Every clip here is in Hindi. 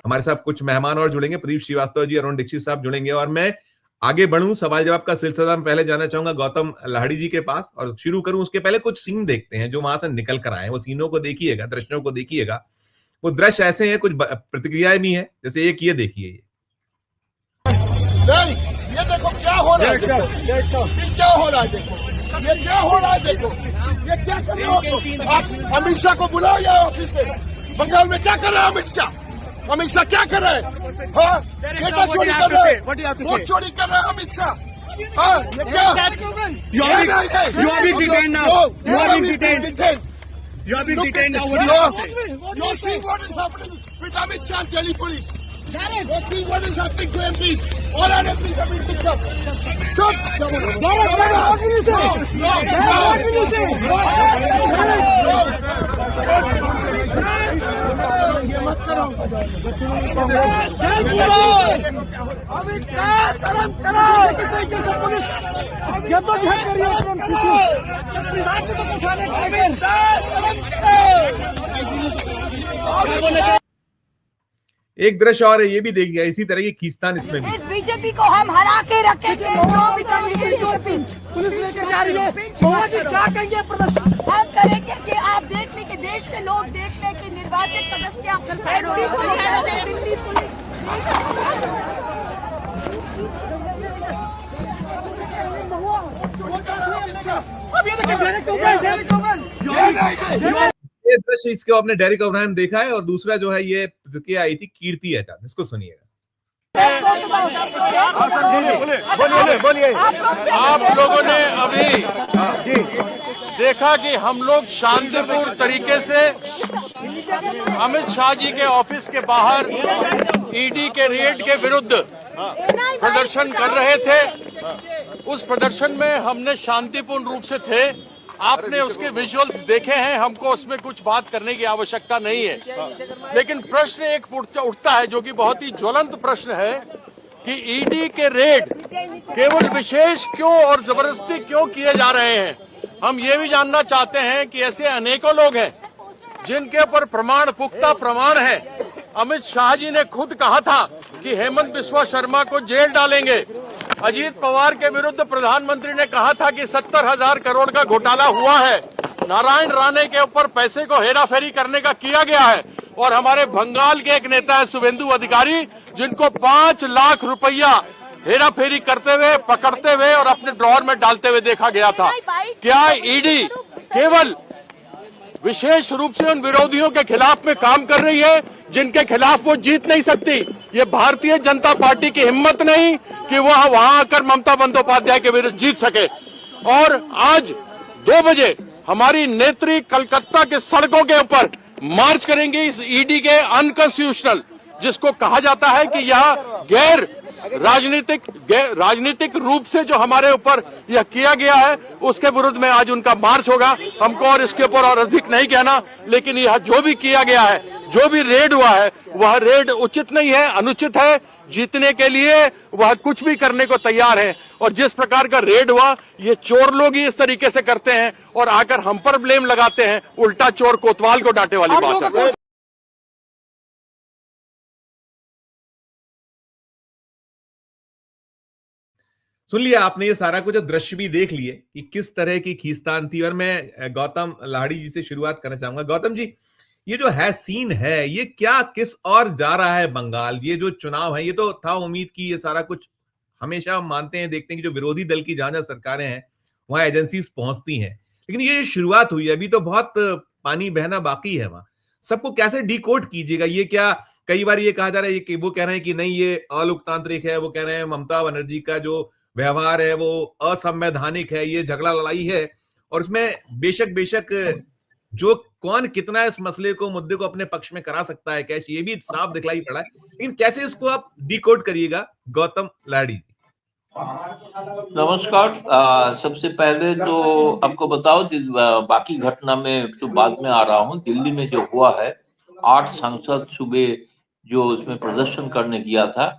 हमारे साथ कुछ मेहमान और जुड़ेंगे, प्रदीप श्रीवास्तव जी, अरुण दीक्षित साहब जुड़ेंगे, और मैं आगे बढ़ूं सवाल जवाब का सिलसिला में पहले जाना चाहूंगा गौतम लाहिड़ी जी के पास, और शुरू करूं उसके पहले कुछ सीन देखते हैं जो वहां से निकल कर आए। वो सीनों को देखिएगा, दृश्यों को देखिएगा। वो दृश्य ऐसे हैं, कुछ प्रतिक्रियाएं भी हैं, जैसे एक ये देखिए। ये देखो क्या हो रहा है, ये क्या हो रहा है, देखो ये क्या हो रहा है, देखो ये क्या कर रहे हो आप। अमित शाह को बुलाओ या ऑफिस में, बंगाल में क्या कर रहे हैं अमित शाह? अमित शाह क्या कर रहे हैं? हाँ, ये क्या चोरी कर रहे हैं? वो चोरी कर रहे हैं अमित शाह। हाँ, ये क्या? You are being detained now. You are being detained. You are being detained now. You are seeing what is happening with Amit Shah, Delhi police. You are seeing what is happening to MPs. All our MPs have been picked up. Stop! What will you say? What will you say? एक दृश्य और है, ये भी देखिए, इसी तरह की खींचतान इसमें भी। इस बीजेपी को हम हरा के रखेंगे, जो भी पुलिस लेके जा रही है, क्या कहेंगे प्रदर्शन हम करेंगे कि आप देख लें कि देश के लोग देख लें कि निर्वाचित सदस्य दिल्ली पुलिस ये दृश्य इसके आपने डेरिक ओब्रायन देखा है, और दूसरा जो है ये प्रतिक्रिया आई थी कीर्ति आजाद, इसको सुनिएगा। बोलिए। आप लोगों ने अभी देखा कि हम लोग शांतिपूर्ण तरीके से अमित शाह जी के ऑफिस के बाहर ईडी के रेड के विरुद्ध प्रदर्शन कर रहे थे। उस प्रदर्शन में हमने शांतिपूर्ण रूप से थे। आपने उसके विजुअल्स देखे हैं, हमको उसमें कुछ बात करने की आवश्यकता नहीं है। लेकिन प्रश्न एक उठता है जो कि बहुत ही ज्वलंत प्रश्न है कि ईडी के रेड केवल विशेष क्यों और जबरदस्ती क्यों किए जा रहे हैं। हम ये भी जानना चाहते हैं कि ऐसे अनेकों लोग हैं जिनके ऊपर पुख्ता प्रमाण है। अमित शाह जी ने खुद कहा था कि हेमंत बिस्वा शर्मा को जेल डालेंगे। अजीत पवार के विरुद्ध प्रधानमंत्री ने कहा था कि 70,000 करोड़ का घोटाला हुआ है। नारायण राणे के ऊपर पैसे को हेराफेरी करने का किया गया है। और हमारे बंगाल के एक नेता है शुभेंदु अधिकारी, जिनको 5 लाख रुपया हेराफेरी करते हुए, पकड़ते हुए और अपने ड्रॉर में डालते हुए देखा गया था। क्या ईडी केवल विशेष रूप से उन विरोधियों के खिलाफ में काम कर रही है जिनके खिलाफ वो जीत नहीं सकती? ये भारतीय जनता पार्टी की हिम्मत नहीं कि वो वहां आकर ममता बंदोपाध्याय के विरुद्ध जीत सके। और आज 2 बजे हमारी नेत्री कलकत्ता के सड़कों के ऊपर मार्च करेंगे इस ईडी के अनकॉन्स्टिट्यूशनल, जिसको कहा जाता है कि यह गैर राजनीतिक रूप से जो हमारे ऊपर यह किया गया है, उसके विरुद्ध में आज उनका मार्च होगा। हमको और इसके ऊपर और अधिक नहीं कहना, लेकिन यह जो भी किया गया है, जो भी रेड हुआ है, वह रेड उचित नहीं है, अनुचित है। जीतने के लिए वह कुछ भी करने को तैयार है। और जिस प्रकार का रेड हुआ, ये चोर लोग ही इस तरीके से करते हैं और आकर हम पर ब्लेम लगाते हैं। उल्टा चोर कोतवाल को डांटे वाली बात है। सुन लिया आपने, ये सारा कुछ दृश्य भी देख लिए कि किस तरह की खींचतान थी। और मैं गौतम लाहिड़ी जी से शुरुआत करना चाहूंगा। गौतम जी, ये जो है सीन है, ये क्या किस और जा रहा है बंगाल? ये जो चुनाव है, ये तो था उम्मीद की ये सारा कुछ, हमेशा हम मानते हैं, देखते हैं कि जो विरोधी दल की जहां सरकारें हैं वहां एजेंसीज पहुंचती हैं, लेकिन ये शुरुआत हुई है, अभी तो बहुत पानी बहना बाकी है वहां। सबको कैसे डिकोड कीजिएगा? ये क्या, कई बार ये कहा जा रहा है कि वो कह रहे हैं कि नहीं ये अलोकतांत्रिक है, वो कह रहे हैं ममता बनर्जी का जो व्यवहार है वो असंवैधानिक है, ये झगड़ा लड़ाई है। और उसमें बेशक जो कौन कितना इस मसले को, मुद्दे को अपने पक्ष में करा सकता है कैश, ये भी साफ दिखलाई पड़ा है। लेकिन कैसे इसको आप डिकोड करिएगा गौतम लाहिड़ी? नमस्कार। सबसे पहले तो आपको बताओ, बाकी घटना में तो बाद में आ रहा हूँ। दिल्ली में जो हुआ है, 8 सांसद सुबह जो उसमें प्रदर्शन करने गया था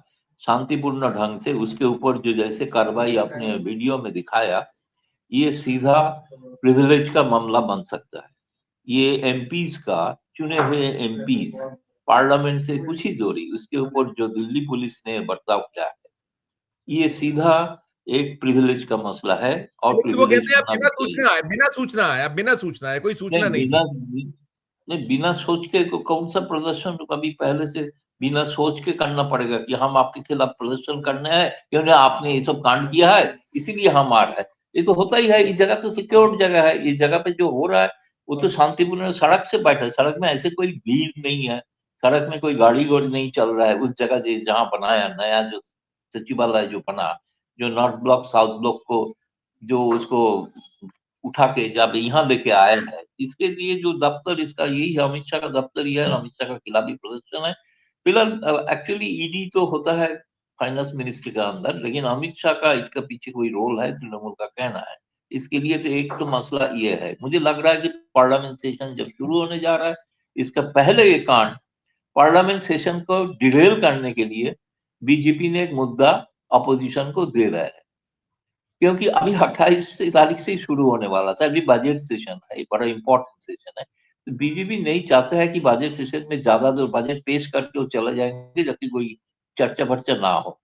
शांतिपूर्ण ढंग से, उसके ऊपर जो जैसे कार्रवाई आपने वीडियो में दिखाया, ये सीधा प्रिविलेज का मामला बन सकता है। ये एमपीज का, चुने हुए एमपीज पार्लियामेंट से कुछ ही दूरी, उसके ऊपर जो दिल्ली पुलिस ने बर्ताव किया है, ये सीधा एक प्रिविलेज का मसला है और वो प्रिविलेज कहते हैं होना भी बिना चाहिए। सूचना है, बिना सूचना है, अब बिना सूचना है, कोई सूचना नहीं थी। नहीं, बिना सोच के कौन सा प्रदर्शन कभी पहले से बिना सोच के करना पड़ेगा कि हम आपके खिलाफ प्रदर्शन करने हैं क्योंकि आपने ये सब कांड किया है इसीलिए हम आ रहे हैं। ये तो होता ही है, ये जगह तो सिक्योर्ड जगह है, इस जगह पे जो हो रहा है वो तो शांतिपूर्ण सड़क से बैठा है, सड़क में ऐसे कोई भीड़ नहीं है, सड़क में कोई गाड़ी घोड़ी नहीं चल रहा है। उस जगह जहाँ बनाया नया जो सचिवालय जो बना, जो नॉर्थ ब्लॉक साउथ ब्लॉक को जो उसको उठा के जब यहाँ लेके आए हैं, इसके लिए जो दफ्तर इसका यही है, अमित शाह का दफ्तर ही है, अमित शाह का खिलाफी प्रदर्शन है। फिलहाल एक्चुअली ईडी तो होता है फाइनेंस मिनिस्ट्री का अंदर, लेकिन अमित शाह का इसका पीछे कोई रोल है तृणमूल का कहना है। इसके लिए तो एक तो मसला ये है, मुझे लग रहा है कि पार्लियामेंट सेशन जब शुरू होने जा रहा है, इसका पहले ये कांड पार्लियामेंट सेशन को डिरेल करने के लिए बीजेपी ने एक मुद्दा अपोजिशन को दे रहा है, क्योंकि अभी 28 तारीख से शुरू होने वाला था, अभी बजट सेशन है, बड़ा इंपॉर्टेंट सेशन है। तो बीजेपी नहीं चाहता है कि बजट सेशन में ज्यादा देर बजट पेश करके वो चले जाएंगे जबकि कोई चर्चा वर्चा ना हो।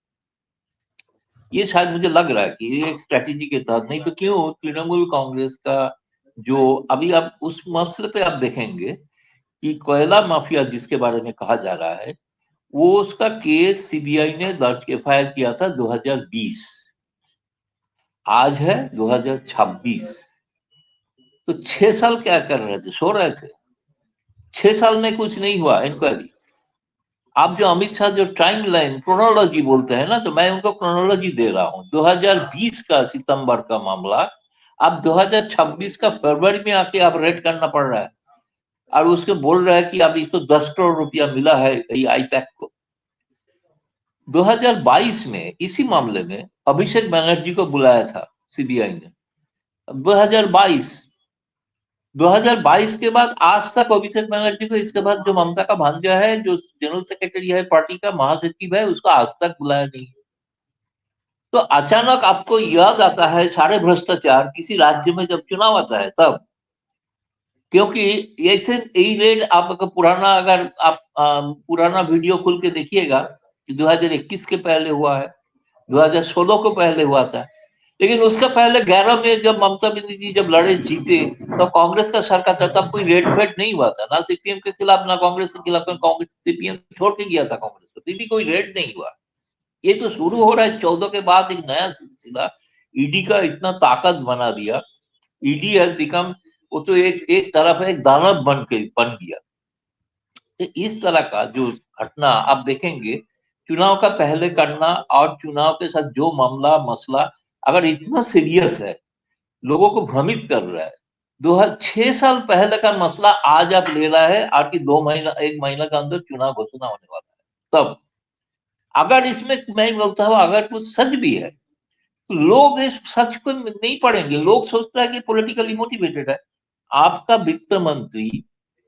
ये शायद मुझे लग रहा है कि ये एक स्ट्रेटेजी के तहत, नहीं तो क्यों तृणमूल कांग्रेस का जो अभी आप उस मसले पे आप देखेंगे कि कोयला माफिया जिसके बारे में कहा जा रहा है, वो उसका केस सीबीआई ने दर्ज एफआईआर किया था 2020, आज है 2026, तो 6 साल क्या कर रहे थे, सो रहे थे। 6 साल में कुछ नहीं हुआ इंक्वायरी। आप जो अमित शाह जो टाइम लाइन क्रोनोलॉजी बोलते हैं ना, तो मैं उनको क्रोनोलॉजी दे रहा हूँ। 2020 का सितंबर का मामला अब 2026 का फरवरी में आके आप रेड करना पड़ रहा है, और उसके बोल रहा है कि अब इसको 10 करोड़ रुपया मिला है आईपैक को। 2022 में इसी मामले में अभिषेक बनर्जी को बुलाया था सीबीआई ने। 2022 के बाद आज तक अभिषेक बनर्जी को, इसके बाद जो ममता का भांजा है जो जनरल सेक्रेटरी है पार्टी का, महासचिव है, उसको आज तक बुलाया नहीं। तो अचानक आपको याद आता है सारे भ्रष्टाचार किसी राज्य में जब चुनाव आता है तब, क्योंकि ऐसे यही रेड आपका पुराना, अगर आप पुराना वीडियो खोल के देखिएगा कि 2021 के पहले हुआ है, 2016 को पहले हुआ था, लेकिन उसका पहले 11 में जब ममता बनर्जी जब लड़े जीते तो कांग्रेस का सरकार था, तब कोई रेड वेड नहीं हुआ था, ना सीपीएम के खिलाफ ना कांग्रेस के खिलाफ। कांग्रेस सीपीएम छोड़ के गया था कांग्रेस को, फिर भी कोई रेड नहीं हुआ। ये तो शुरू हो रहा है 14 के बाद एक नया सिलसिला। ईडी का इतना ताकत बना दिया, ईडी हैज बिकम, वो तो एक तरफ एक दानव बन गया। तो इस तरह का जो घटना आप देखेंगे चुनाव का पहले करना और चुनाव के साथ जो मामला मसला अगर इतना सीरियस है, लोगों को भ्रमित कर रहा है, 6 साल पहले का मसला आज आप ले रहा है, आपकी 2 महीना 1 महीना के अंदर चुनाव घोषणा होने वाला है। तब अगर इसमें मैं बोलता हूँ अगर कुछ सच भी है तो लोग इस सच को नहीं पढ़ेंगे, लोग सोचता है कि पॉलिटिकली मोटिवेटेड है। आपका वित्त मंत्री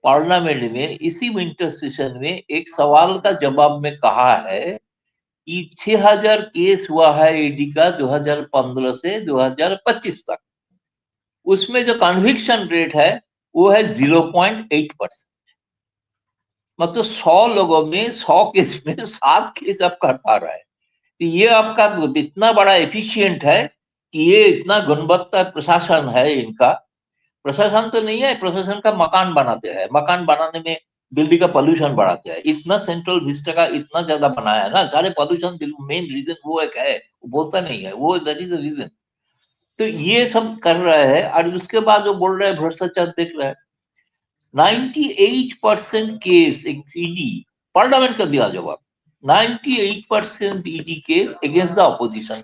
पार्लियामेंट में इसी विंटर सेशन में एक सवाल का जवाब में कहा है कि 6000 केस हुआ है ईडी का 2015 से 2025 तक, उसमें जो कन्विक्शन रेट है वो है 0.8%। मतलब 100 लोगों में 100 केस में 7 केस आप कर पा रहा है। तो ये आपका इतना बड़ा एफिशिएंट है कि ये इतना गुणवत्ता प्रशासन है इनका। प्रशासन तो नहीं है, प्रशासन का मकान बनाते हैं, मकान बनाने में दिल्ली का पोल्यूशन बढ़ाते हैं। इतना सेंट्रल विस्टा का इतना ज्यादा बनाया है ना, सारे पोल्यूशन मेन रीजन वो एक है, वो बोलता नहीं है, वो दैट इज द रीजन। तो ये सब कर रहा है और उसके बाद वो बोल रहा है भ्रष्टाचार देख रहा है। 98% केस ईडी पार्लियामेंट का दिया जवाब, 98% ED case against the opposition.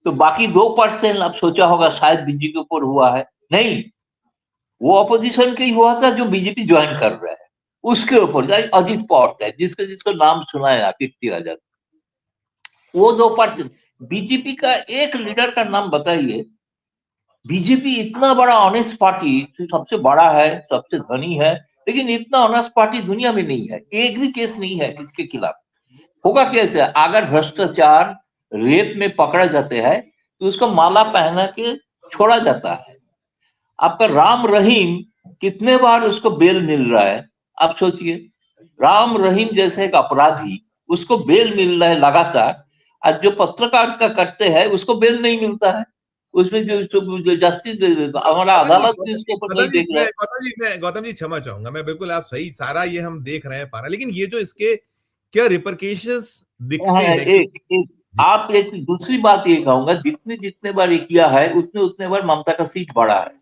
तो बाकी 2% आप सोचा होगा शायद बीजेपी के ऊपर हुआ है, नहीं, वो अपोजिशन के ही हुआ था जो बीजेपी ज्वाइन कर रहा है उसके ऊपर। अजीत पवार है जिसको नाम सुना है कीर्ति आजाद, वो 2%। बीजेपी का एक लीडर का नाम बताइए। बीजेपी इतना बड़ा ऑनेस्ट पार्टी, सबसे बड़ा है, सबसे धनी है, लेकिन इतना ऑनेस्ट पार्टी दुनिया में नहीं है। एक भी केस नहीं है किसके खिलाफ। होगा कैसे? अगर भ्रष्टाचार रेप में पकड़ा जाते हैं तो उसको माला पहना के छोड़ा जाता है। आपका राम रहीम कितने बार उसको बेल मिल रहा है, आप सोचिए। राम रहीम जैसे एक अपराधी, उसको बेल मिल रहा है लगातार, और जो पत्रकारिता करते हैं उसको बेल नहीं मिलता है। उसमें जो जस्टिस हमारा अदालत भी इसके ऊपर नहीं देख रहा है। गौतम जी क्षमा चाहूंगा, मैं बिल्कुल आप सही, सारा ये हम देख रहे हैं पारा, लेकिन ये जो इसके क्या रिपरकेशंस दिखते हैं आप एक दूसरी बात ये कहूंगा, जितने बार ये किया है उतने बार ममता का सीट बढ़ा है,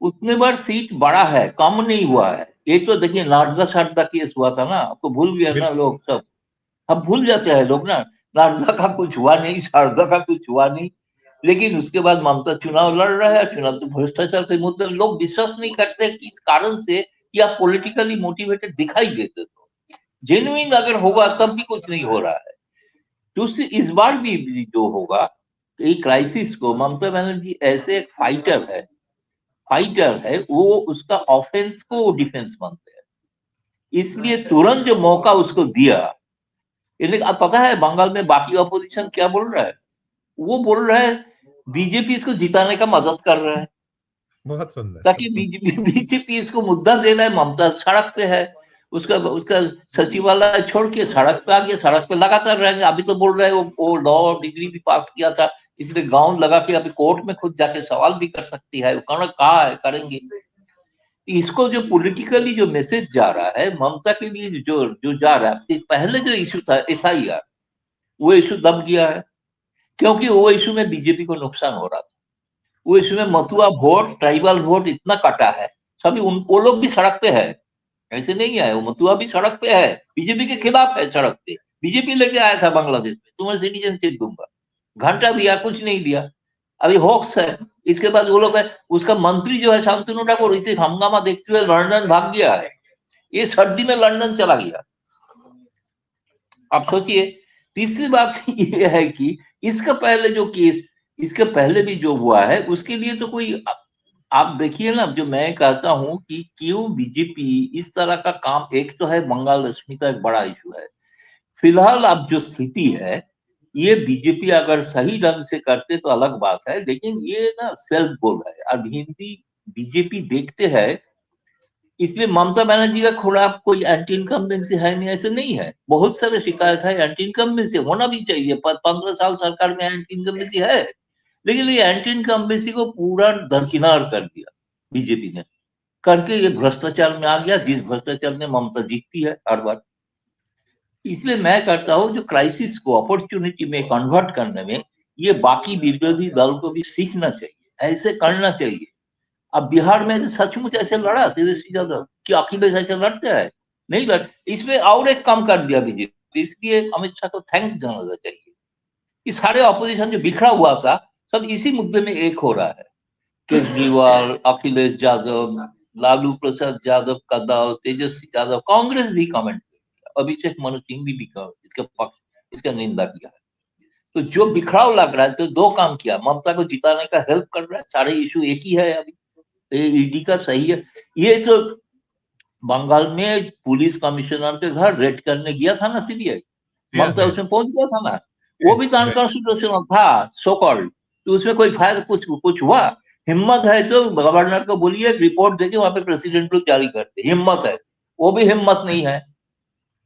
उतने बार सीट बढ़ा है, कम नहीं हुआ है। ये तो देखिए नारदा शारदा केस हुआ था ना, आपको भूल गया ना लोग सब, अब भूल जाते हैं लोग ना, नारदा का कुछ हुआ नहीं, शारदा का कुछ हुआ नहीं, लेकिन उसके बाद ममता चुनाव लड़ रहा है, चुनाव तो भ्रष्टाचार के मुद्दे, लोग विश्वास नहीं करते कि इस कारण से कि आप पॉलिटिकली मोटिवेटेड दिखाई देते, तो जेन्युइन अगर होगा तब भी कुछ नहीं हो रहा है। दूसरी इस बार भी जो होगा, ये क्राइसिस को ममता बनर्जी ऐसे एक फाइटर है, वो उसका ऑफेंस को डिफेंस मानते हैं, इसलिए तुरंत जो मौका उसको दिया। अब पता है बंगाल में बाकी अपोजिशन क्या बोल रहा है, वो बोल रहा है बीजेपी इसको जिताने का मदद कर रहा है, बहुत सुंदर, ताकि बीजेपी इसको मुद्दा दे रहा है। ममता सड़क पे है, उसका सचिवालय छोड़ के सड़क पे आ गया, सड़क पे लगातार रहेंगे। अभी तो बोल रहे हैं वो लॉ डिग्री भी पास किया था, इसलिए गाउन लगा के अभी कोर्ट में खुद जाके सवाल भी कर सकती है, कहा है करेंगे। इसको जो पॉलिटिकली जो मैसेज जा रहा है ममता के लिए, जो जा रहा है, पहले जो इशू था SIR, वो इशू दब गया है, क्योंकि वो इशू में बीजेपी को नुकसान हो रहा था। वो इशू में मथुआ वोट, ट्राइबल वोट इतना कटा है, सभी वो लोग भी सड़क पे है, ऐसे नहीं है, वो मथुआ भी सड़क पे है, बीजेपी के खिलाफ है सड़क पे। बीजेपी लेके आया था बांग्लादेश में, तुम्हें सिटीजनशिप दूंगा, घंटा दिया, कुछ नहीं दिया, अभी होक्स है। इसके बाद वो लोग है, उसका मंत्री जो है शांतनु ठाकुर, इसे हंगामा देखते हुए लंदन भाग गया है, ये सर्दी में लंदन चला गया। आप सोचिए। तीसरी बात ये है कि इसका पहले जो केस, इसके पहले भी जो हुआ है, उसके लिए तो कोई, आप देखिए ना, जो मैं कहता हूं कि क्यों बीजेपी इस तरह का काम, एक तो है बंगाल अस्मिता एक बड़ा इशू है, फिलहाल अब जो स्थिति है, ये बीजेपी अगर सही ढंग से करते तो अलग बात है, लेकिन ये ना सेल्फ गोल है। अब हिंदी बीजेपी देखते हैं, इसलिए ममता बनर्जी का खिलाफ कोई एंटी इनकम्बेंसी है नहीं, ऐसे नहीं है, बहुत सारे शिकायत है, एंटी इनकम्बेंसी होना भी चाहिए, 15 साल सरकार में एंटी इनकम्बेंसी है, लेकिन ये एंटी इनकम्बेंसी को पूरा दरकिनार कर दिया बीजेपी ने, करके ये भ्रष्टाचार में आ गया, जिस भ्रष्टाचार में ममता जीतती है हर बार। इसलिए मैं कहता हूं जो क्राइसिस को अपॉर्चुनिटी में कन्वर्ट करने में, ये बाकी विरोधी दल को भी सीखना चाहिए, ऐसे करना चाहिए। अब बिहार में सचमुच ऐसे लड़ा तेजस्वी यादव, कि अखिलेश ऐसे लड़ते हैं, नहीं लड़, इसमें और एक काम कर दिया बीजेपी, इसलिए अमित शाह को थैंक जाना चाहिए कि सारे ऑपोजिशन जो बिखरा हुआ था, सब इसी मुद्दे में एक हो रहा है। केजरीवाल, अखिलेश यादव, लालू प्रसाद यादव का दल, तेजस्वी यादव, कांग्रेस भी कमेंट, अभिषेक मनु सिंह भी इसके पक्ष, इसका निंदा किया है। तो जो बिखराव लग रहा है, तो दो काम किया, ममता को जिताने का हेल्प कर रहा है, सारे इशू एक ही है, अभी ईडी का सही है। ये तो बंगाल में पुलिस कमिश्नर के घर रेड करने गया था ना CBI, ममता उसमें पहुंच गया था ना, वो भी अनकॉन्स्टिट्यूशनल था सो कॉल्ड, तो उसमें कोई फायदा कुछ हुआ? हिम्मत है तो गवर्नर को बोलिए रिपोर्ट देके वहां पे प्रेसिडेंट लोग जारी करते, हिम्मत है, वो भी हिम्मत नहीं है,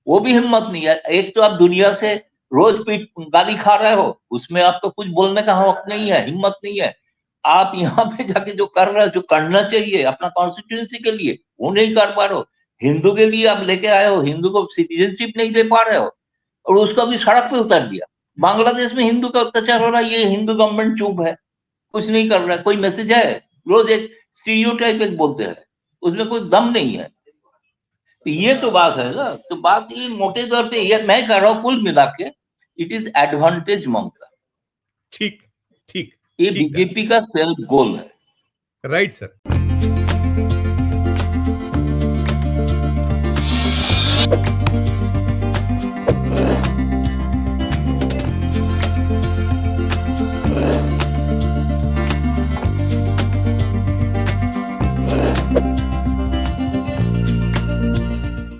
वो भी हिम्मत नहीं है। एक तो आप दुनिया से रोज पीट गाली खा रहे हो, उसमें आपको कुछ बोलने का हक नहीं है, हिम्मत नहीं है। आप यहाँ पे जाके जो कर रहे हो, जो करना चाहिए अपना कॉन्स्टिट्यूंसी के लिए, वो नहीं कर पा रहे हो। हिंदू के लिए आप लेके आए हो, हिंदू को सिटीजनशिप नहीं दे पा रहे हो, और उसको अभी सड़क पे उतार दिया। बांग्लादेश में हिंदू का अत्याचार हो रहा है, ये हिंदू गवर्नमेंट चुप है, कुछ नहीं कर रहा है, कोई मैसेज है? रोज एक स्टीरियोटाइप एक बोलते हैं, उसमें कोई दम नहीं है। तो ये तो बात है ना, तो बात ये मोटे तौर पे ये मैं कह रहा हूँ, कुल मिला के इट इज एडवांटेज ममता, ठीक ठीक, ये बीजेपी का सेल्फ गोल है। Right sir.